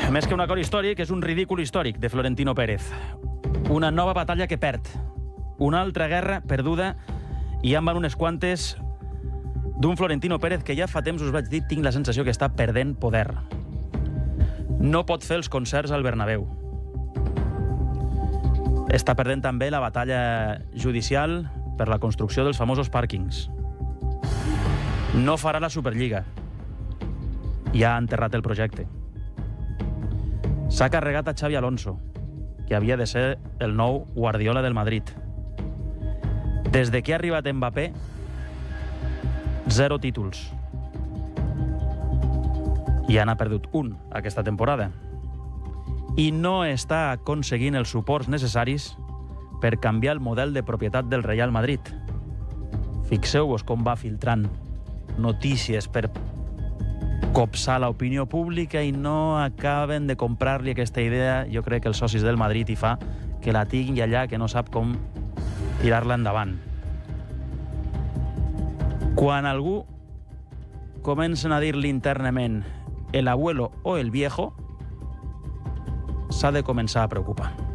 Més que un acord històric, és un ridícul històric de Florentino Pérez. Una nova batalla que perd. Una altra guerra perduda i en van unes quantes d'un Florentino Pérez que ja fa temps us vaig dir, tinc la sensació que està perdent poder. No pot fer els concerts al Bernabéu. Està perdent també la batalla judicial per la construcció dels famosos pàrquings. No farà la Superliga. Ja ha enterrat el projecte. S'ha carregat a Xavi Alonso, que havia de ser el nou Guardiola del Madrid. Des de que ha arribat Mbappé, 0 títols. I n'ha perdut un aquesta temporada. I no està aconseguint els suports necessaris per canviar el model de propietat del Real Madrid. Fixeu-vos com va filtrant notícies per copsar l'opinió pública i no acaben de comprar-li aquesta idea. Jo crec que els socis del Madrid hi fa que la tingui allà, que no sap com tirar-la endavant. Quan algú comencen a dir-li internament el abuelo o el viejo, s'ha de començar a preocupar.